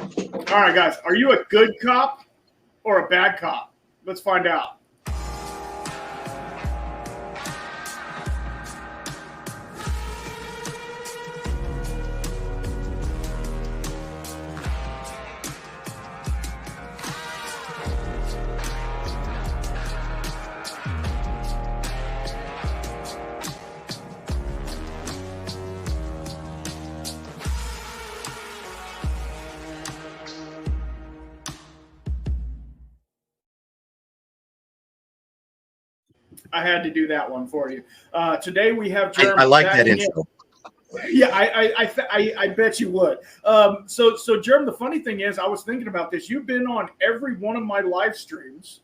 All right, guys, are you a good cop or a bad cop? Let's find out. I had to do that one for you. Today we have Jerm. I like that intro. Yeah, I bet you would. So Jerm, the funny thing is, I was thinking about this. You've been on every one of my live streams,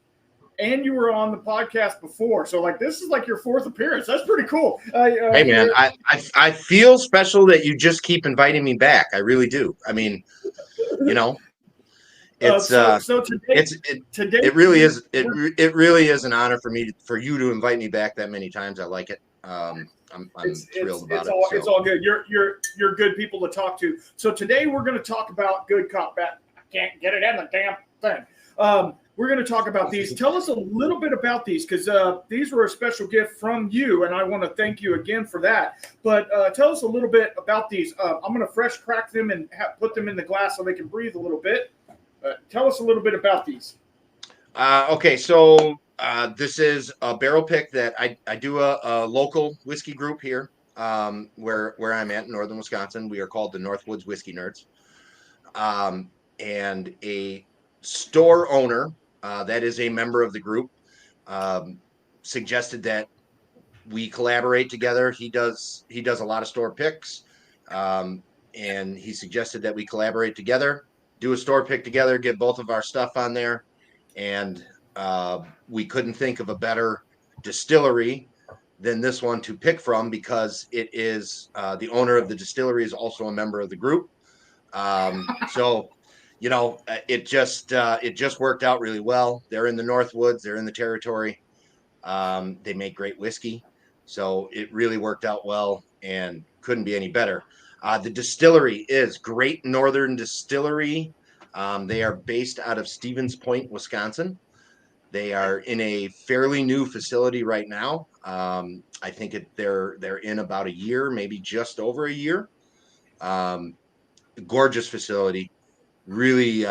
and you were on the podcast before. So like, this is like your fourth appearance. That's pretty cool. Hey man, I feel special that you just keep inviting me back. I really do. I mean, you know, it's today it really is an honor for you to invite me back that many times. I like it. I'm thrilled about it. It's all good. You're good people to talk to. So today we're going to talk about good cop, bad. I can't get it in the damn thing. We're going to talk about these. Tell us a little bit about these, because these were a special gift from you, and I want to thank you again for that. But tell us a little bit about these. I'm going to fresh crack them and put them in the glass so they can breathe a little bit. Tell us a little bit about these. Okay, so this is a barrel pick that I do a local whiskey group here where I'm at in northern Wisconsin. We are called the Northwoods Whiskey Nerds. And a store owner that is a member of the group suggested that we collaborate together. He does a lot of store picks, and he suggested that we collaborate together, do a store pick together, get both of our stuff on there, and we couldn't think of a better distillery than this one to pick from, because it is the owner of the distillery is also a member of the group. So, you know, it just worked out really well. They're in the Northwoods, they're in the territory. They make great whiskey, so it really worked out well and couldn't be any better. The distillery is Great Northern Distillery. They are based out of Stevens Point, Wisconsin. They are in a fairly new facility right now. I think they're in about a year, maybe just over a year. Gorgeous facility. Really,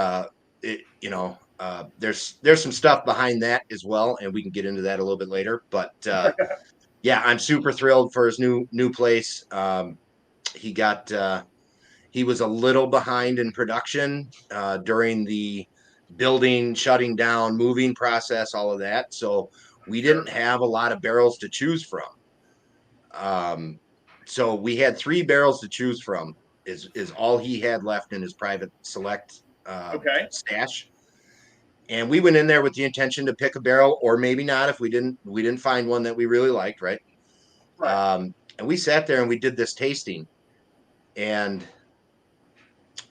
there's some stuff behind that as well, and we can get into that a little bit later. But yeah, I'm super thrilled for his new place. He was a little behind in production during the building, shutting down, moving process, all of that. So we didn't have a lot of barrels to choose from. So we had 3 barrels to choose from. Is all he had left in his private select stash. And we went in there with the intention to pick a barrel, or maybe not if we didn't find one that we really liked, right? And we sat there and we did this tasting, and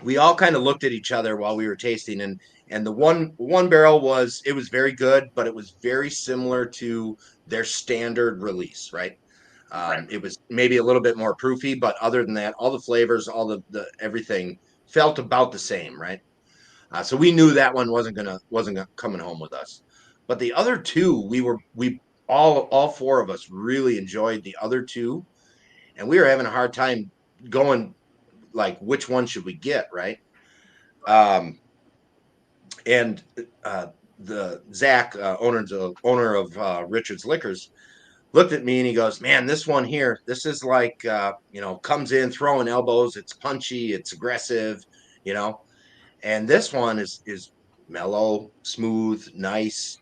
we all kind of looked at each other while we were tasting, and the one barrel was very good, but it was very similar to their standard release, right? It was maybe a little bit more proofy, but other than that, all the flavors, all the everything felt about the same, right? So we knew that one wasn't gonna coming home with us. But the other 2, we all 4 of us really enjoyed the other 2, and we were having a hard time going like which one should we get, right? And the Zach, owner of Richard's Liquors, looked at me and he goes, "Man, this one here, this is like comes in throwing elbows. It's punchy, it's aggressive, you know." And this one is mellow, smooth, nice.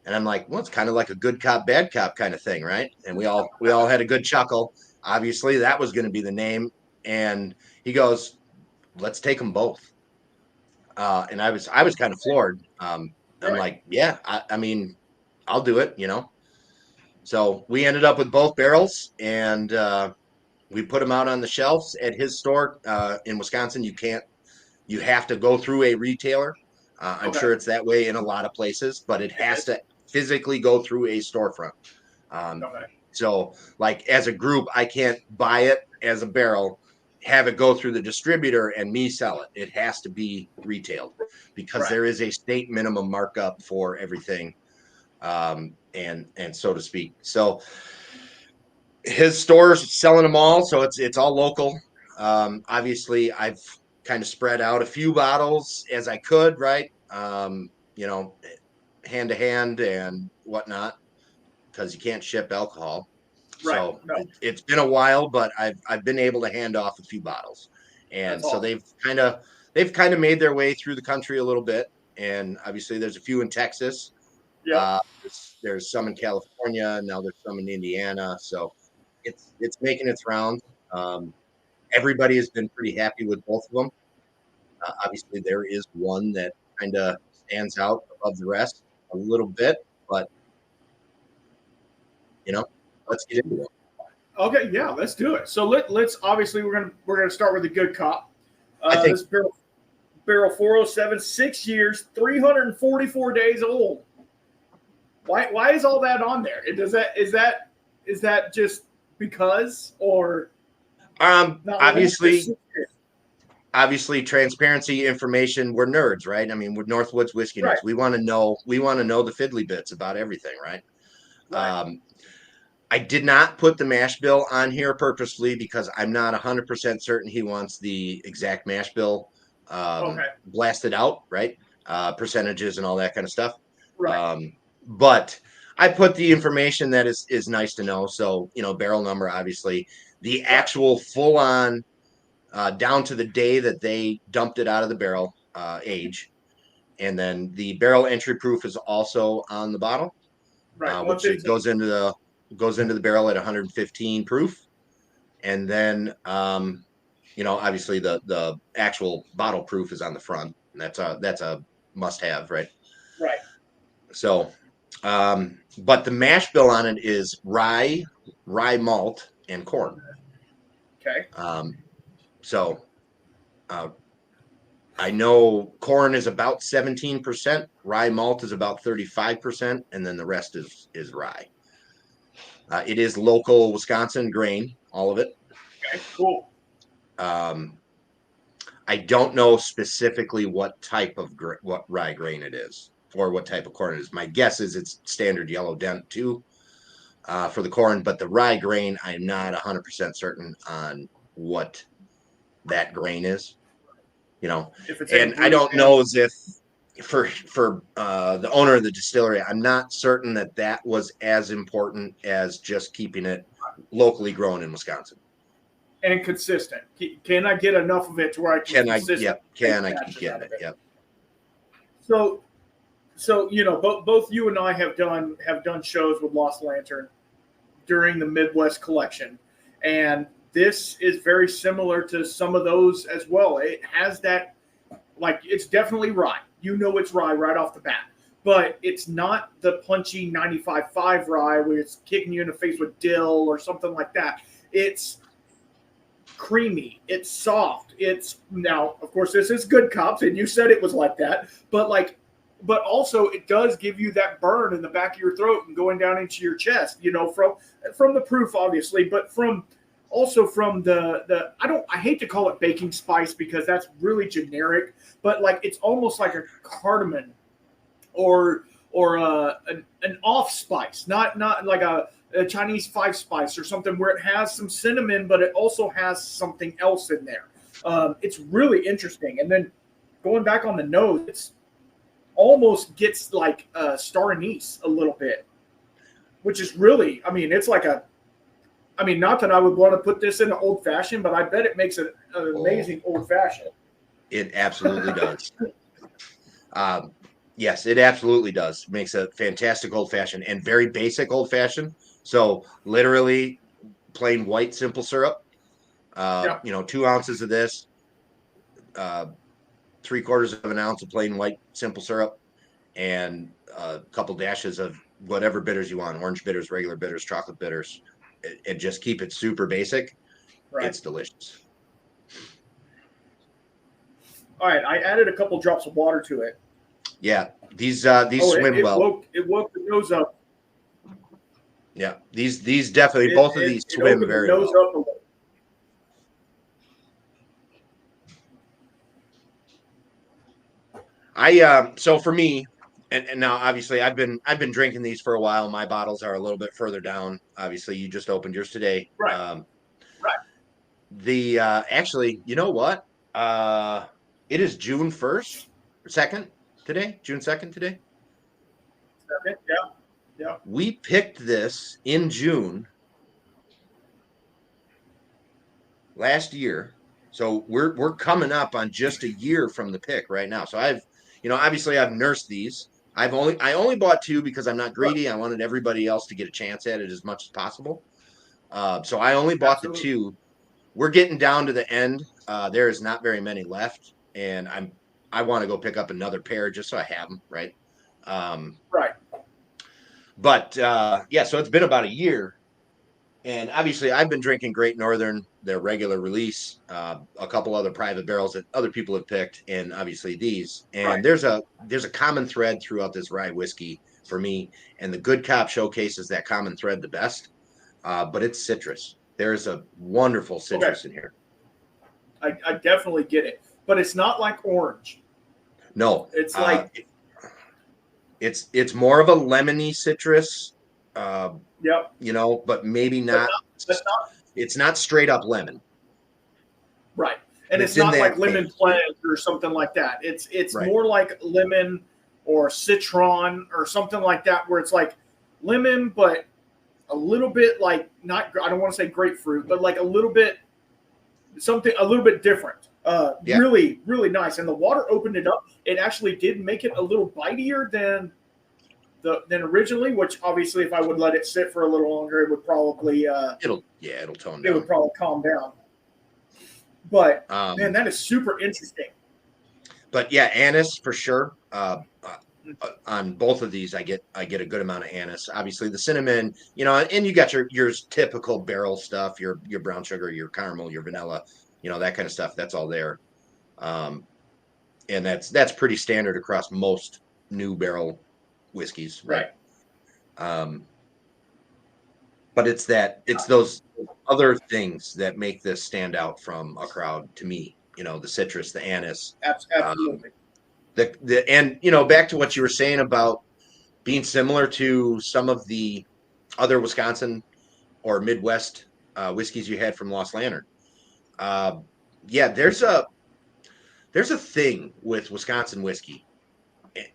And I'm like, well, it's kind of like a good cop, bad cop kind of thing, right? And we all had a good chuckle. Obviously, that was going to be the name. And he goes, "Let's take them both." And I was kind of floored. I'm like, yeah, I mean, I'll do it, you know. So we ended up with both barrels, and we put them out on the shelves at his store in Wisconsin. You have to go through a retailer. I'm sure it's that way in a lot of places, but it has to physically go through a storefront. So like as a group, I can't buy it as a barrel, have it go through the distributor and me sell it. It has to be retailed because there is a state minimum markup for everything, and so to speak. So his store's selling them all, so it's all local. Obviously, I've kind of spread out a few bottles as I could, right? You know, hand to hand and whatnot, because you can't ship alcohol. Right. So No. it's been a while, but I've been able to hand off a few bottles, and That's so awesome. they've kind of made their way through the country a little bit. And obviously, there's a few in Texas. Yeah. There's some in California. Now there's some in Indiana. So it's making its rounds. Everybody has been pretty happy with both of them. Obviously, there is one that kind of stands out above the rest a little bit, but you know, let's get into it. Okay, yeah, let's do it. So let's obviously we're gonna start with the good cop. I think This barrel 407, 6 years, 344 days old. Why is all that on there? Is that just because, or obviously transparency, information. We're nerds, right? I mean, we're Northwoods whiskey nerds. We want to know the fiddly bits about everything, right? I did not put the mash bill on here purposely because I'm not 100% certain he wants the exact mash bill blasted out, right? Percentages and all that kind of stuff. But I put the information that is nice to know. So, you know, barrel number, obviously, the actual full on down to the day that they dumped it out of the barrel, age. And then the barrel entry proof is also on the bottle, which it goes into the barrel at 115 proof. And then, you know, obviously the actual bottle proof is on the front. And that's a must have, right? Right. So, but the mash bill on it is rye malt, and corn. Okay. So, I know corn is about 17%, rye malt is about 35%, and then the rest is rye. It is local Wisconsin grain, all of it. Okay, cool. I don't know specifically what type of what rye grain it is or what type of corn it is. My guess is it's standard yellow dent too, for the corn, but the rye grain, I'm not 100% certain on what that grain is, you know. And I don't know as if for the owner of the distillery, I'm not certain that was as important as just keeping it locally grown in Wisconsin. And consistent. Can I get enough of it to where I can I keep getting it? Yep. So you know, both you and I have done shows with Lost Lantern during the Midwest collection, and this is very similar to some of those as well. It has that, like, it's definitely rye. You know it's rye right off the bat, but it's not the punchy 95.5 rye where it's kicking you in the face with dill or something like that. It's creamy, it's soft. It's, now, of course, this is Good Cops, and you said it was like that, but also it does give you that burn in the back of your throat and going down into your chest, you know, from the proof, obviously, but from the I hate to call it baking spice because that's really generic, but like it's almost like a cardamom or an off spice, not like a Chinese 5-spice or something where it has some cinnamon, but it also has something else in there. It's really interesting. And then going back on the nose, it's almost gets like star anise a little bit, which is really, I mean, it's like not that I would want to put this in an old fashioned, but I bet it makes an amazing old fashioned. It absolutely does. Yes, it absolutely does. Makes a fantastic old fashioned and very basic old fashioned. So literally plain white simple syrup. You know, 2 ounces of this, 3/4 of an ounce of plain white simple syrup, and a couple dashes of whatever bitters you want, orange bitters, regular bitters, chocolate bitters, and just keep it super basic. Right. It's delicious. All right, I added a couple drops of water to it. Yeah, these swim well. It woke the nose up. Yeah, these definitely, both of these swim very well. So for me, and now obviously I've been drinking these for a while. My bottles are a little bit further down. Obviously, you just opened yours today. Right. Right. The actually, you know what? It is June 1st or 2nd today. June 2nd today. Okay. Yeah. Yeah. We picked this in June last year. So we're coming up on just a year from the pick right now. So obviously I've nursed these. I only bought 2 because I'm not greedy. I wanted everybody else to get a chance at it as much as possible. So I only bought the 2. We're getting down to the end. There is not very many left, and I want to go pick up another pair just so I have them, right? Right. But yeah, so it's been about a year. And obviously, I've been drinking Great Northern, their regular release, a couple other private barrels that other people have picked, and obviously these. And there's a common thread throughout this rye whiskey for me, and the Good Cop showcases that common thread the best. But it's citrus. There's a wonderful citrus in here. I definitely get it, but it's not like orange. No, it's like it's more of a lemony citrus. Yep. But maybe not. It's not straight up lemon. Right. And it's not like lemon pledge or something like that. It's more like lemon or citron or something like that, where it's like lemon, but a little bit like I don't want to say grapefruit, but like a little bit different. Really, really nice. And the water opened it up. It actually did make it a little bitier than originally, which obviously if I would let it sit for a little longer, it would probably it'll tone down. It would probably calm down. But man, that is super interesting. But yeah, anise for sure. On both of these, I get a good amount of anise. Obviously, the cinnamon, and you got your typical barrel stuff, your brown sugar, your caramel, your vanilla, that kind of stuff. That's all there, and that's pretty standard across most new barrel whiskeys, right? But it's those other things that make this stand out from a crowd to me. The citrus, the anise, absolutely. And back to what you were saying about being similar to some of the other Wisconsin or Midwest whiskeys you had from Lost Lantern. Yeah, there's a thing with Wisconsin whiskey,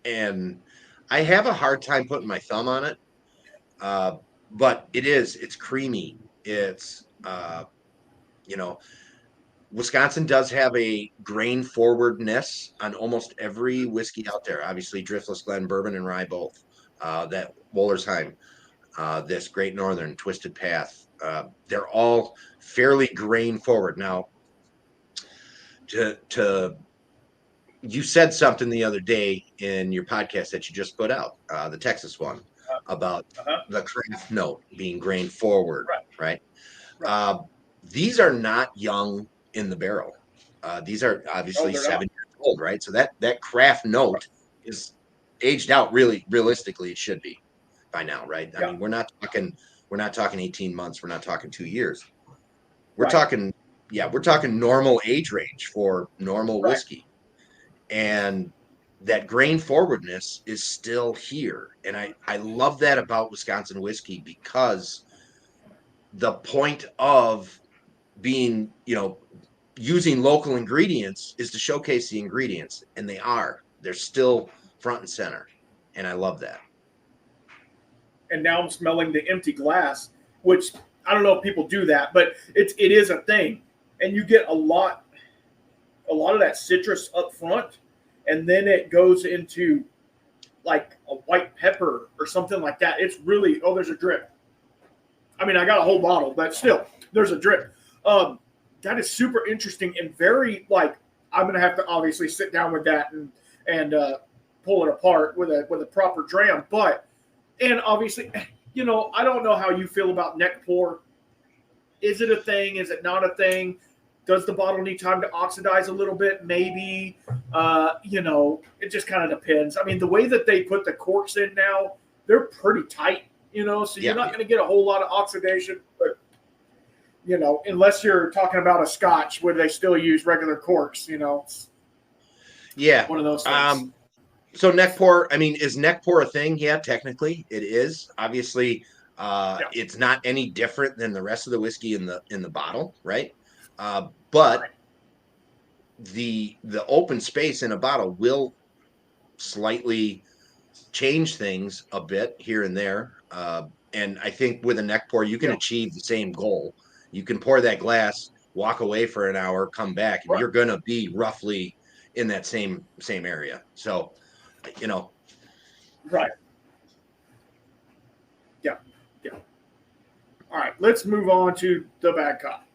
and I have a hard time putting my thumb on it. But it's creamy. It's Wisconsin does have a grain forwardness on almost every whiskey out there. Obviously, Driftless Glen Bourbon and Rye both. That Wollersheim, this Great Northern, Twisted Path, they're all fairly grain forward. Now, you said something the other day in your podcast that you just put out, the Texas one, about the craft note being grain forward, right? These are not young in the barrel. These are obviously 7 years old, right? So that craft note is aged out. Really, realistically, it should be by now, right? I mean, we're not talking 18 months. We're not talking 2 years. We're talking normal age range for normal whiskey, and that grain forwardness is still here. And I love that about Wisconsin whiskey, because the point of being, using local ingredients is to showcase the ingredients, and they're still front and center. And I love that. And now I'm smelling the empty glass, which I don't know if people do that, but it is a thing. And you get a lot of that citrus up front, and then it goes into like a white pepper or something like that. It's really, there's a drip. I mean, I got a whole bottle, but still, there's a drip. That is super interesting and very, like, I'm going to have to obviously sit down with that and pull it apart with a proper dram. And obviously, I don't know how you feel about neck pour. Is it a thing? Is it not a thing? Does the bottle need time to oxidize a little bit? Maybe. It just kind of depends. I mean, the way that they put the corks in now, they're pretty tight, so you're not going to get a whole lot of oxidation. But, unless you're talking about a Scotch where they still use regular corks, it's one of those things. So neck pour, I mean, is neck pour a thing? Yeah, technically it is. Obviously, it's not any different than the rest of the whiskey in the bottle, right? But the open space in a bottle will slightly change things a bit here and there. And I think with a neck pour, you can achieve the same goal. You can pour that glass, walk away for an hour, come back, and you're gonna be roughly in that same area. So, you know. Right. Yeah. Yeah. All right. Let's move on to the bad cop.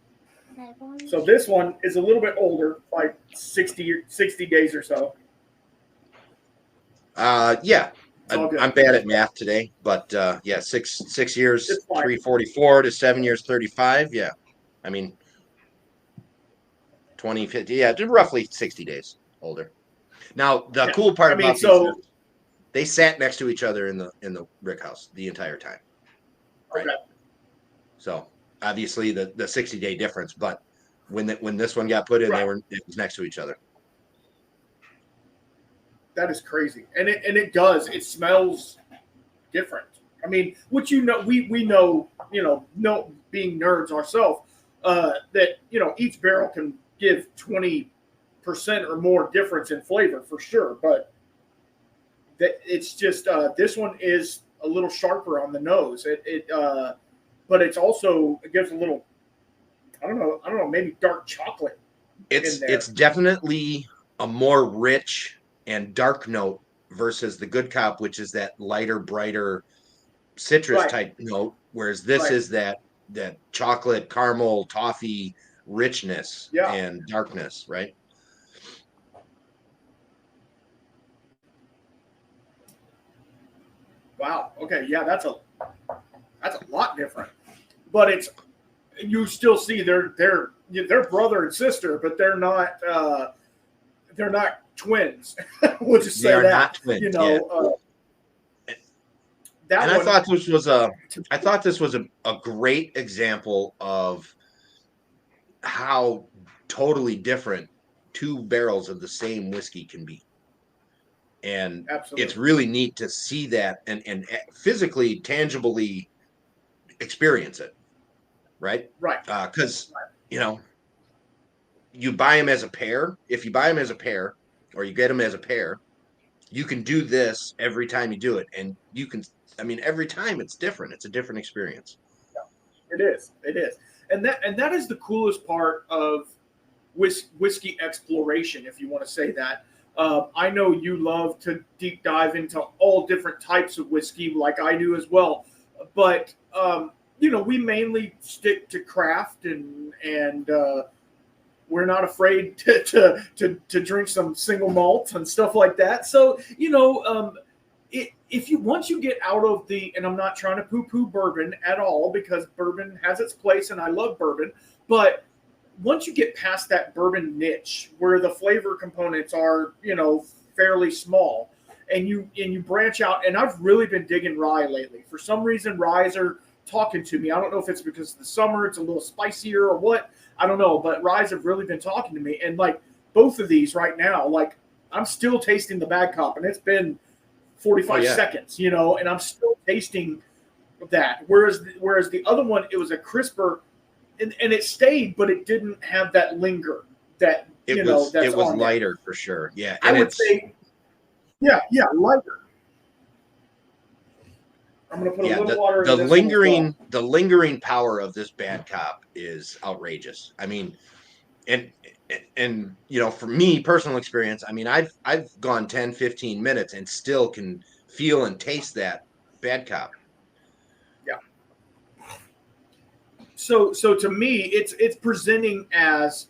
So this one is a little bit older, like 60 days or so. Yeah. I'm bad at math today, but yeah, six years, 344 to 7 years, 35. Yeah. I mean, 20, 50, yeah, roughly 60 days older. Now, the cool part about these is they sat next to each other in the rick house the entire time. Right. Okay. So obviously the 60-day difference, but when this one got put in, it was next to each other. That is crazy, and it does. It smells different. I mean, which we know, being nerds ourselves, that each barrel can give 20% or more difference in flavor for sure, but that it's just this one is a little sharper on the nose. But it's also, it gives a little, I don't know, maybe dark chocolate. It's definitely a more rich and dark note versus the Good Cop, which is that lighter, brighter citrus type note, whereas this is that chocolate, caramel, toffee richness and darkness, right? Wow. Okay. Yeah, that's a lot different. But you still see they're brother and sister, but they're not twins. We'll just say they are not twins. And I thought this was a great example of how totally different two barrels of the same whiskey can be. And it's really neat to see that and physically, tangibly experience it. Right? Right. Because, you buy them as a pair. If you buy them as a pair or you get them as a pair, you can do this every time you do it. And you can, every time it's different. It's a different experience. Yeah, it is. It is. And that is the coolest part of whiskey exploration, if you want to say that. I know you love to deep dive into all different types of whiskey like I do as well. But, we mainly stick to craft and we're not afraid to drink some single malts and stuff like that. So, once you get out of and I'm not trying to poo-poo bourbon at all because bourbon has its place and I love bourbon, but once you get past that bourbon niche where the flavor components are, fairly small and you branch out, and I've really been digging rye lately. For some reason, ryes are talking to me. I don't know if it's because of the summer, it's a little spicier or what. I don't know, but ryes have really been talking to me. And like both of these right now, like I'm still tasting the Bad Cop, and it's been 45 seconds, and I'm still tasting that. Whereas the other one, it was a crisper, and it stayed, but it didn't have that linger that it was lighter for sure. Yeah, and I would say, lighter. I'm going to put a little water in this the lingering power of this Bad Cop is outrageous. And for me, personal experience, I've gone 10, 15 minutes and still can feel and taste that Bad Cop. Yeah. So to me, it's presenting as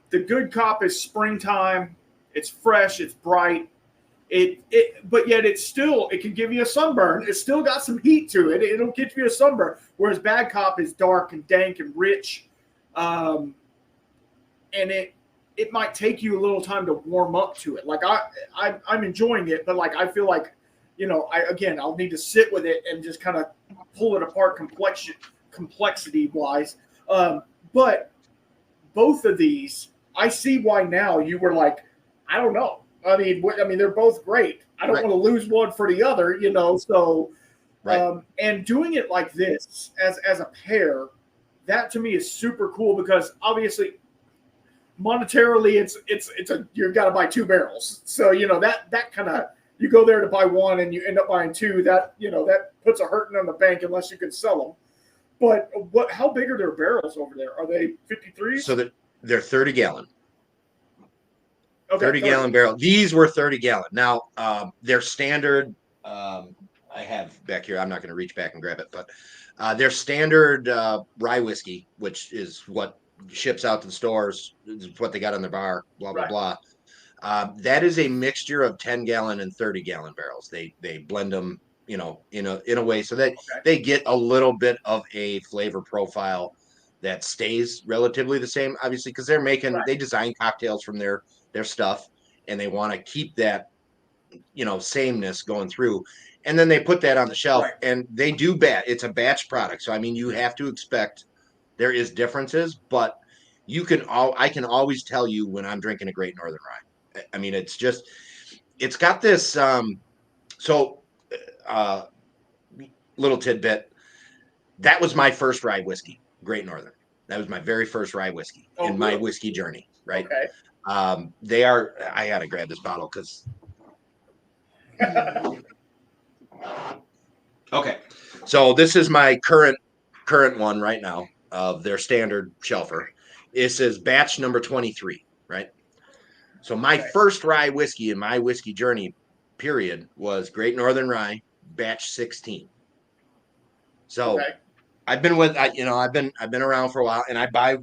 the Good Cop is springtime. It's fresh. It's bright. But yet it can give you a sunburn. It's still got some heat to it. It'll get you a sunburn. Whereas Bad Cop is dark and dank and rich, and it might take you a little time to warm up to it. Like I'm enjoying it, but like I feel like, I'll need to sit with it and just kind of pull it apart complexity wise. But both of these, I see why now you were like, I don't know. I mean, they're both great. I don't Right. want to lose one for the other, you know. So, Right. and doing it like this as a pair, that to me is super cool because obviously monetarily it's a you've got to buy two barrels. So you know that kind of you go there to buy one and you end up buying two. That that puts a hurting on the bank unless you can sell them. But how big are their barrels over there? Are they 53s? So that they're 30 gallon. Okay, 30 gallon barrel. These were 30 gallon. Now, their standard, I have back here. I'm not going to reach back and grab it, but their standard rye whiskey, which is what ships out to the stores, is what they got on their bar, blah, blah, Right. blah. That is a mixture of 10 gallon and 30 gallon barrels. They blend them, in a way so that they get a little bit of a flavor profile that stays relatively the same, obviously, because they design cocktails from their stuff and they want to keep that sameness going through, and then they put that on the shelf and they do it's a batch product, so I mean you have to expect there is differences, but I can always tell you when I'm drinking a Great Northern Rye. I mean, it's got this so little tidbit. That was my first rye whiskey, Great Northern. That was my very first rye whiskey in my whiskey journey, right? Okay. I gotta grab this bottle because okay. So this is my current one right now of their standard shelfer. It says batch number 23, right? So my first rye whiskey in my whiskey journey period was Great Northern Rye batch 16. So I've been I've been around for a while, and I buy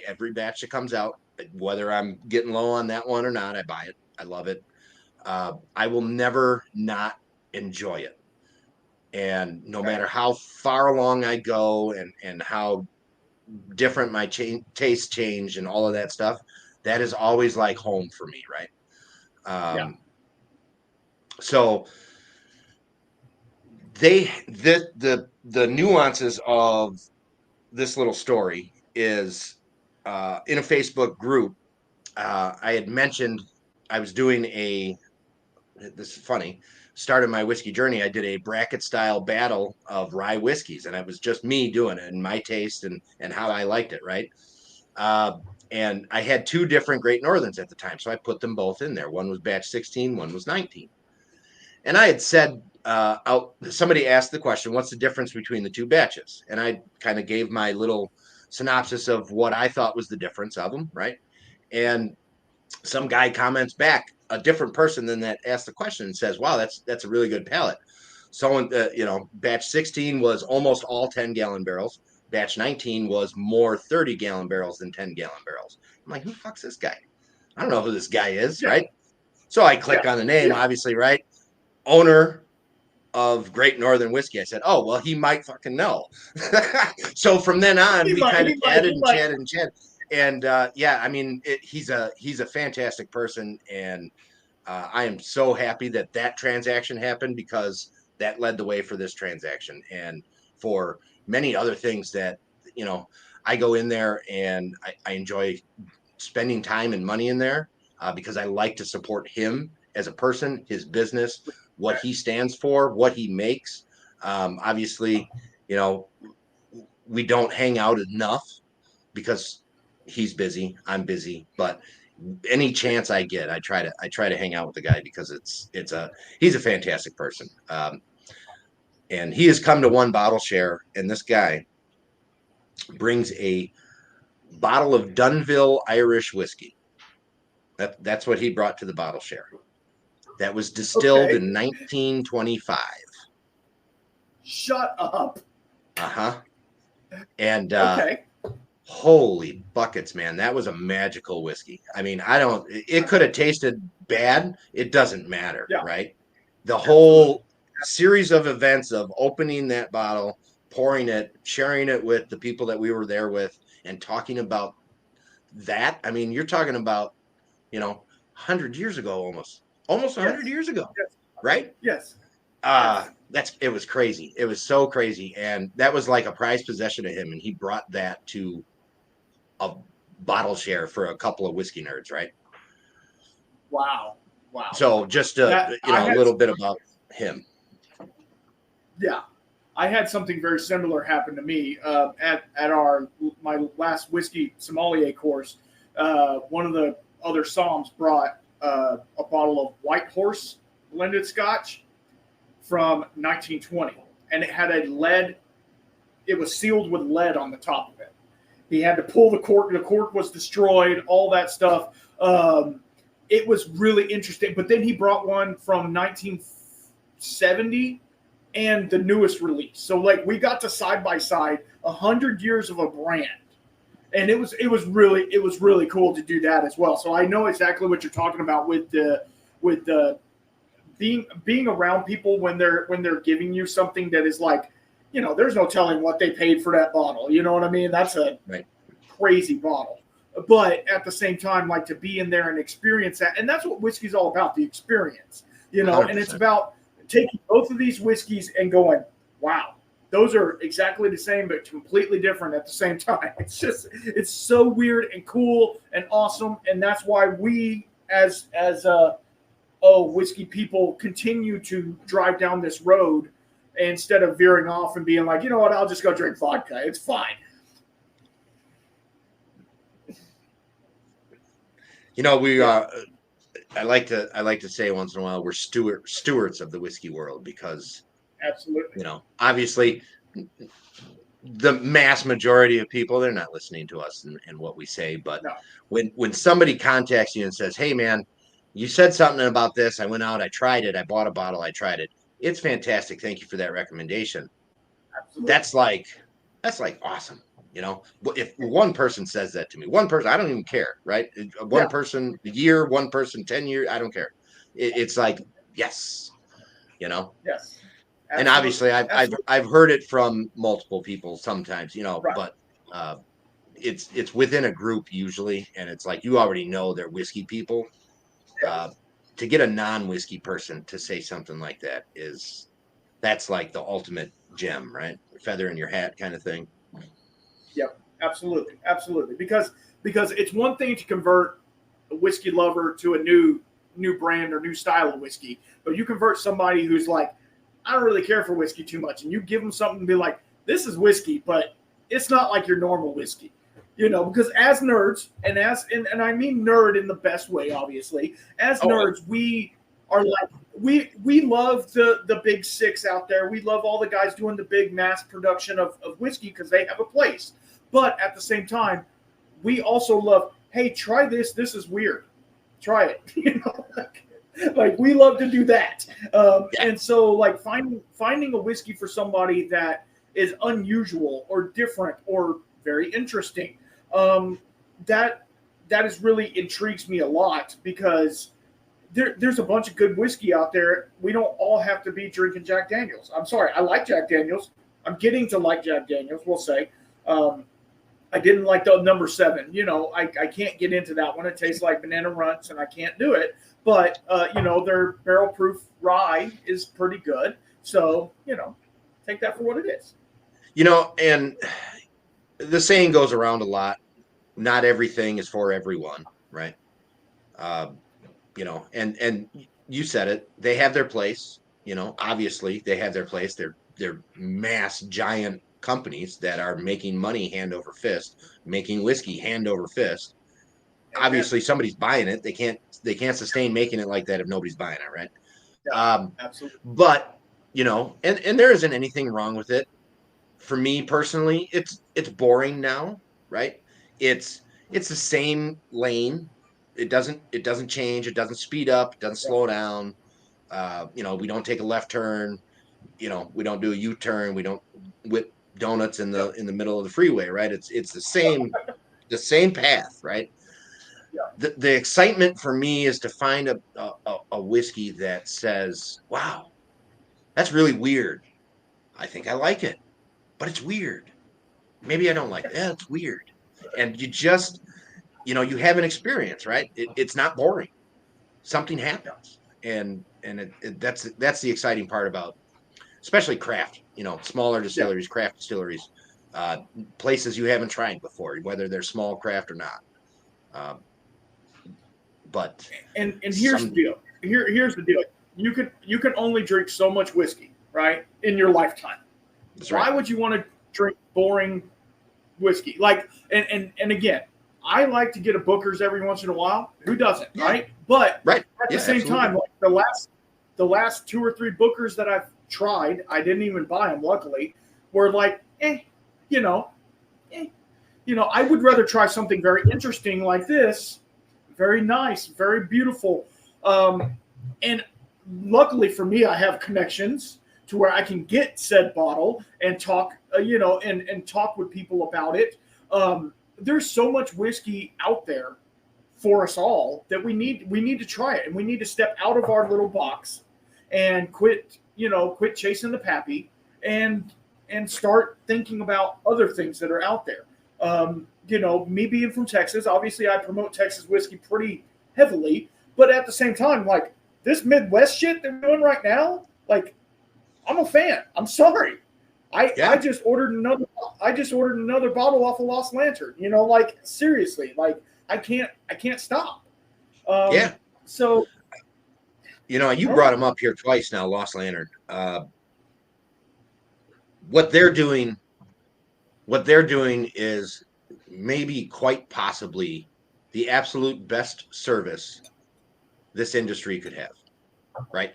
every batch that comes out, whether I'm getting low on that one or not. I buy it. I love it. I will never not enjoy it. And no matter how far along I go and how different my taste change and all of that stuff, that is always like home for me, right? So the nuances of this little story is in a Facebook group. I had mentioned I was doing this is funny, started my whiskey journey. I did a bracket style battle of rye whiskeys, and it was just me doing it and my taste and how I liked it, right? And I had two different Great Northerns at the time, so I put them both in there. One was batch 16, one was 19. And I had said, somebody asked the question, what's the difference between the two batches? And I kind of gave my little synopsis of what I thought was the difference of them, right? And some guy comments back, a different person than that asked the question, and says, wow, that's a really good palate. Someone, batch 16 was almost all 10 gallon barrels. Batch 19 was more 30 gallon barrels than 10 gallon barrels. I'm like, who the fuck's this guy? I don't know who this guy is, right? So I click on the name, obviously, right? Owner of Great Northern Whiskey. I said, oh, well, he might fucking know. So from then on, we kind of chatted and chatted and chatted. And I mean, he's a fantastic person, and I am so happy that transaction happened, because that led the way for this transaction and for many other things that I go in there and I enjoy spending time and money in there because I like to support him as a person, his business, what he stands for, what he makes. Obviously, we don't hang out enough because he's busy, I'm busy, but any chance I get, I try to hang out with the guy because he's a fantastic person. And he has come to One Bottle Share, and this guy brings a bottle of Dunville Irish whiskey. That's what he brought to the Bottle Share. That was distilled in 1925. Shut up. Uh-huh. And holy buckets, man. That was a magical whiskey. I mean, it could have tasted bad. It doesn't matter, right? The whole series of events of opening that bottle, pouring it, sharing it with the people that we were there with, and talking about that. I mean, you're talking about, 100 years ago, almost 100 years ago, right? Yes. It was crazy. It was so crazy. And that was like a prized possession of him. And he brought that to a Bottle Share for a couple of whiskey nerds, right? Wow. Wow. So just a little bit about him. Yeah, I had something very similar happen to me at my last whiskey sommelier course. One of the other somms brought a bottle of White Horse blended Scotch from 1920, and it had a lead. It was sealed with lead on the top of it. He had to pull the cork. The cork was destroyed. All that stuff. It was really interesting. But then he brought one from 1970 and the newest release. So like we got to side by side 100 years of a brand, and it was really cool to do that as well. So I know exactly what you're talking about with the being around people when they're giving you something that is like, there's no telling what they paid for that bottle. You know what I mean? That's a crazy bottle. But at the same time, like to be in there and experience that. And that's what whiskey's all about, the experience, 100%. And it's about taking both of these whiskeys and going, wow, those are exactly the same, but completely different at the same time. It's so weird and cool and awesome. And that's why we as whiskey people continue to drive down this road instead of veering off and being like, you know what, I'll just go drink vodka. It's fine. I like to say once in a while we're stewards of the whiskey world because absolutely, obviously the mass majority of people, they're not listening to us and what we say. But no. when somebody contacts you and says, hey man, you said something about this, I went out, I tried it, I bought a bottle, I tried it. It's fantastic. Thank you for that recommendation. Absolutely. That's like awesome. If one person says that to me, one person, I don't even care, right? One person a year, one person 10 years, I don't care. It's like, yes, Yes. Absolutely. And obviously I've heard it from multiple people sometimes, right. But it's within a group usually, and it's like you already know they're whiskey people. To get a non-whiskey person to say something like that that's like the ultimate gem, right? Feather in your hat kind of thing. Yep, absolutely. Because it's one thing to convert a whiskey lover to a new brand or new style of whiskey, but you convert somebody who's like, I don't really care for whiskey too much, and you give them something to be like, this is whiskey, but it's not like your normal whiskey. Because as nerds, and I mean nerd in the best way, obviously, as nerds, we are like, we love the big six out there. We love all the guys doing the big mass production of whiskey because they have a place. But at the same time, we also love, hey, try this. This is weird. Try it. Like we love to do that. And so like finding a whiskey for somebody that is unusual or different or very interesting, that is really intrigues me a lot because there's a bunch of good whiskey out there. We don't all have to be drinking Jack Daniels. I'm sorry. I like Jack Daniels. I'm getting to like Jack Daniels, we'll say. I didn't like the number 7. I can't get into that one. It tastes like banana runts, and I can't do it. But, their barrel proof rye is pretty good. So, take that for what it is. And the saying goes around a lot. Not everything is for everyone, right? And you said it. They have their place. Obviously they have their place. They're mass giant companies that are making money hand over fist, making whiskey hand over fist. Obviously somebody's buying it. They can't sustain making it like that if nobody's buying it, right? Yeah, absolutely. But and there isn't anything wrong with it. For me personally, it's boring now, right? It's the same lane. It doesn't change. It doesn't speed up. It doesn't slow down. We don't take a left turn. We don't do a U-turn. We don't whip donuts in the middle of the freeway, right? It's the same path, right? Yeah. The excitement for me is to find a whiskey that says, wow, that's really weird. I think I like it, but it's weird. Maybe I don't like it. Yeah, it's weird. And you just, you have an experience, right? It's not boring. Something happens. And that's the exciting part about, especially craft, smaller distilleries, craft distilleries, places you haven't tried before, whether they're small craft or not. But here's the deal. here's the deal. You can only drink so much whiskey, right, in your lifetime. That's right. Why would you want to drink boring whiskey? Like, and again, I like to get a Booker's every once in a while. Who doesn't, right? But at the same time, like the last 2 or 3 Bookers that I've tried, I didn't even buy them, luckily, were like, I would rather try something very interesting like this, very nice, very beautiful. And luckily for me, I have connections to where I can get said bottle and talk, and talk with people about it. There's so much whiskey out there for us all that we need to try it, and we need to step out of our little box and quit chasing the pappy and start thinking about other things that are out there. Me being from Texas, obviously I promote Texas whiskey pretty heavily, but at the same time, like this Midwest shit they're doing right now, like I'm a fan. I'm sorry. I just ordered another bottle off of Lost Lantern. Like seriously, like I can't stop. So you brought them up here twice now, Lost Lantern. What they're doing is maybe quite possibly the absolute best service this industry could have, right?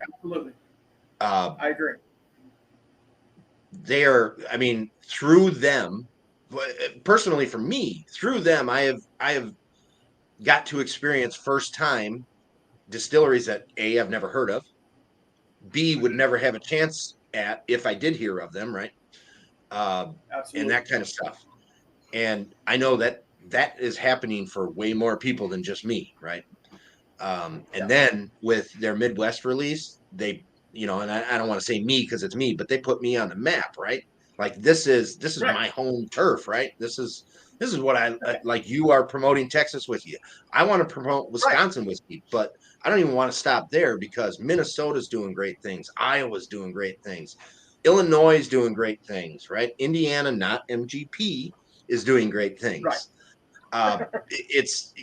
Absolutely. I agree. Through them, personally for me, through them, I have got to experience first time distilleries that A, I've never heard of, B, would never have a chance at if I did hear of them, right? And that kind of stuff. And I know that is happening for way more people than just me, right? And then with their Midwest release, they, and I don't want to say me because it's me, but they put me on the map, right? Like this is right. My home turf, right? This is what I like. You are promoting Texas whiskey. I want to promote Wisconsin whiskey, but I don't even want to stop there because Minnesota's doing great things. Iowa's doing great things. Illinois is doing great things, right? Indiana, not MGP, is doing great things. Right. It's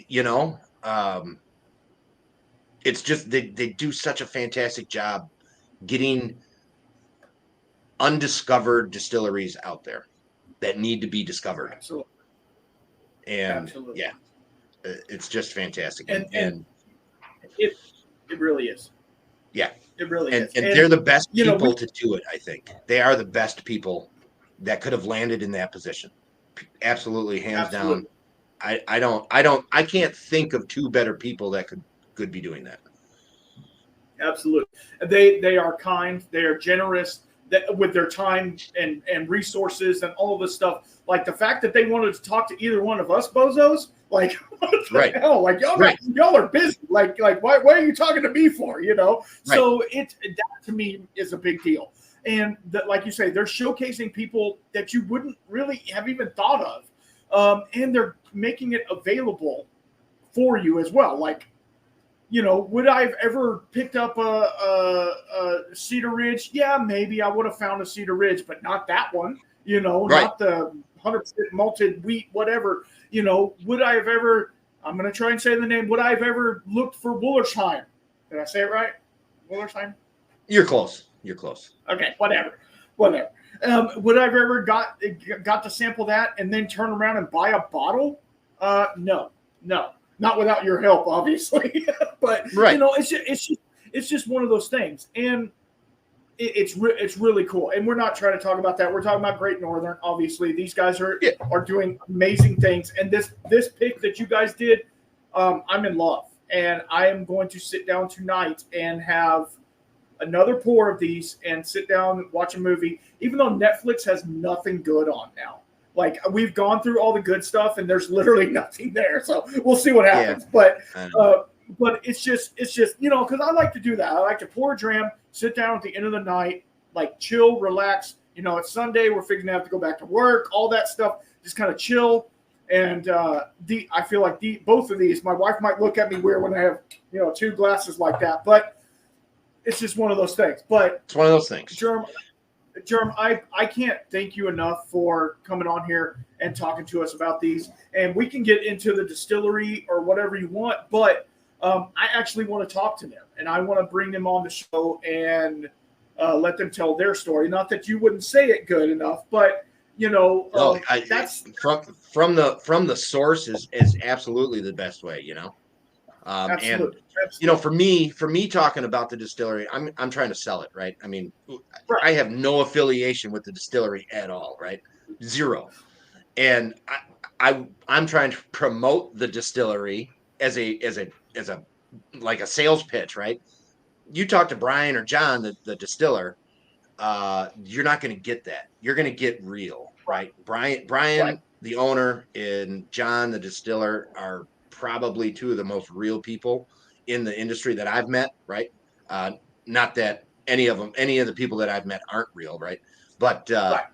just they do such a fantastic job getting undiscovered distilleries out there that need to be discovered. Absolutely. And it's just fantastic. And it really is. Yeah. It really is. And they're the best people to do it, I think. They are the best people that could have landed in that position. Absolutely, hands down. I can't think of 2 better people that could be doing that. Absolutely. They are kind, they are generous with their time and resources and all of this stuff. Like the fact that they wanted to talk to either one of us bozos, like what the hell? Like y'all are busy. Like why are you talking to me for? Right. So that to me is a big deal. And like you say, they're showcasing people that you wouldn't really have even thought of. And they're making it available for you as well. Like, would I have ever picked up a Cedar Ridge? Yeah, maybe I would have found a Cedar Ridge, but not that one, not the 100% malted wheat, whatever. Would I have ever, I'm going to try and say the name, would I have ever looked for Wollersheim? Did I say it right? Wollersheim? You're close. Okay, whatever. Would I have ever got to sample that and then turn around and buy a bottle? No. Not without your help, obviously. But it's just one of those things, and it's really cool. And we're not trying to talk about that. We're talking about Great Northern. Obviously, these guys are doing amazing things. And this pick that you guys did, I'm in love, and I am going to sit down tonight and have another pour of these and sit down and watch a movie. Even though Netflix has nothing good on now. Like we've gone through all the good stuff and there's literally nothing there. So we'll see what happens. But it's just, because I like to do that. I like to pour a dram, sit down at the end of the night, like chill, relax. It's Sunday. We're figuring to have to go back to work, all that stuff, just kind of chill. And I feel like both of these, my wife might look at me weird when I have, 2 glasses like that, but it's just one of those things. But it's one of those things. Jerm, I can't thank you enough for coming on here and talking to us about these. And we can get into the distillery or whatever you want, but I actually want to talk to them, and I want to bring them on the show and let them tell their story. Not that you wouldn't say it good enough, but No, that's from the source is absolutely the best way, and absolutely. for me talking about the distillery, I'm trying to sell it, right? I mean, I Right. have no affiliation with the distillery at all, right? Zero. And I'm trying to promote the distillery as a like a sales pitch, right? You talk to Brian or John, the distiller, you're not going to get that. You're going to get real, right? Right. Brian, the owner, and John, the distiller, are probably two of the most real people in the industry that I've met, right? Uh, Not that any of the people that I've met aren't real, right? But Right.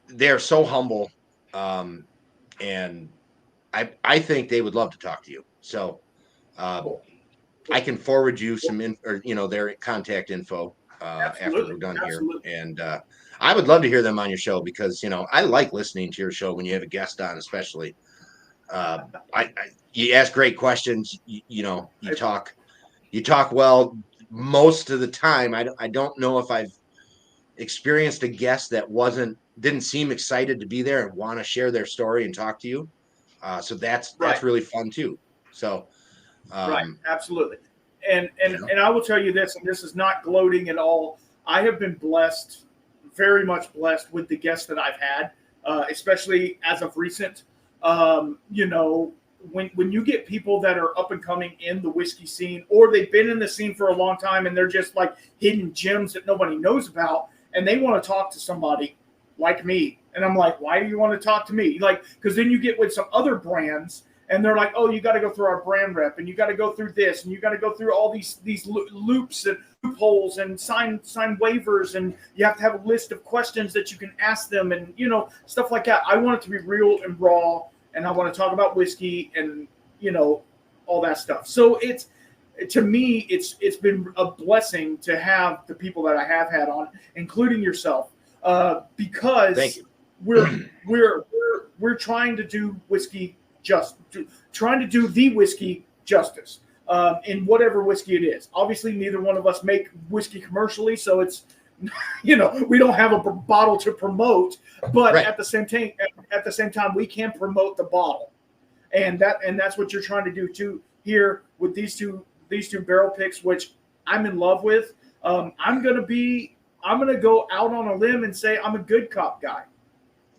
they're so humble, um, and I think they would love to talk to you. So Cool. I can forward you Cool. some their contact info after Absolutely. we're done here, Absolutely. and I would love to hear them on your show because I like listening to your show when you have a guest on, especially. Uh, I you ask great questions. You talk well. Most of the time, I don't know if I've experienced a guest that didn't seem excited to be there and want to share their story and talk to you. So that's Right. really fun too. So Right. Absolutely. And you and know, and I will tell you this, and this is not gloating at all. I have been blessed, very much blessed with the guests that I've had, especially as of recent. When you get people that are up and coming in the whiskey scene, or they've been in the scene for a long time, and they're just like hidden gems that nobody knows about, and they want to talk to somebody like me, and I'm like, why do you want to talk to me? Like, because then you get with some other brands and they're like, oh, you got to go through our brand rep, and you got to go through this, and you got to go through all these loops and loopholes, and sign waivers, and you have to have a list of questions that you can ask them, and stuff like that. I want it to be real and raw, and I want to talk about whiskey and all that stuff. So to me, it's been a blessing to have the people that I have had on, including yourself, thank because you. we're trying to do whiskey trying to do the whiskey justice in whatever whiskey it is. Obviously, neither one of us make whiskey commercially, so it's we don't have a bottle to promote, but Right. at the same time, we can promote the bottle, and that's what you're trying to do too here with these two barrel picks, which I'm in love with. I'm gonna go out on a limb and say I'm a good cop guy.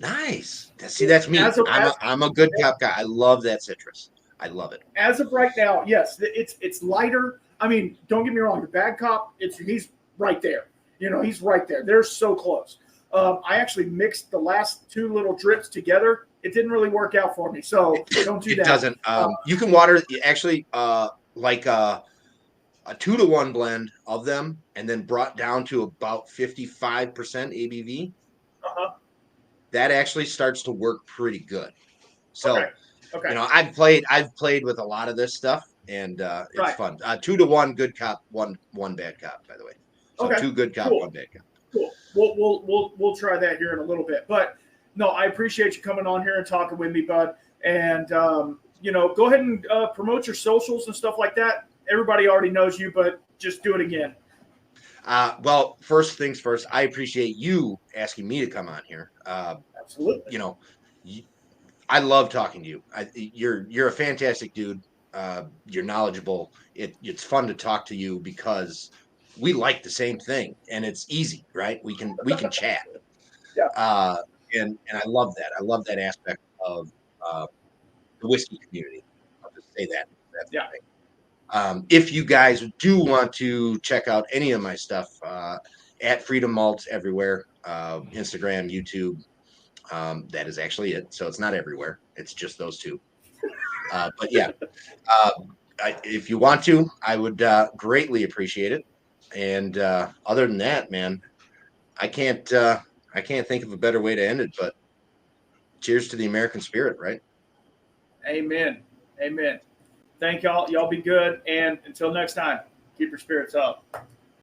Nice. See, that's me. I'm a good cop guy. I love that citrus. I love it. As of right now, yes, it's lighter. I mean, don't get me wrong. The bad cop, he's right there. He's right there. They're so close. I actually mixed the last two little drips together. It didn't really work out for me, so don't do that. It doesn't. You can water actually like a 2-to-1 blend of them, and then brought down to about 55% ABV. Uh-huh. That actually starts to work pretty good. So, Okay. I've played with a lot of this stuff, and it's Right. fun. 2-to-1 good cop, one bad cop, by the way. So Okay. 2 good cop, Cool. 1 bad cop. Cool. We'll try that here in a little bit. But no, I appreciate you coming on here and talking with me, bud. And go ahead and promote your socials and stuff like that. Everybody already knows you, but just do it again. Well, first things first, I appreciate you asking me to come on here. Absolutely. I love talking to you. You're a fantastic dude. You're knowledgeable. It's fun to talk to you because we like the same thing, and it's easy, right? We can chat. Yeah. And I love that. I love that aspect of the whiskey community. I'll just say that. Yeah. If you guys do want to check out any of my stuff, at Freedom Malts everywhere, Instagram, YouTube. That is actually it. So it's not everywhere. It's just those two. But yeah, if you want to, I would greatly appreciate it. And other than that, man, I can't think of a better way to end it. But cheers to the American spirit, right? Amen. Amen. Thank y'all. Y'all be good. And until next time, keep your spirits up.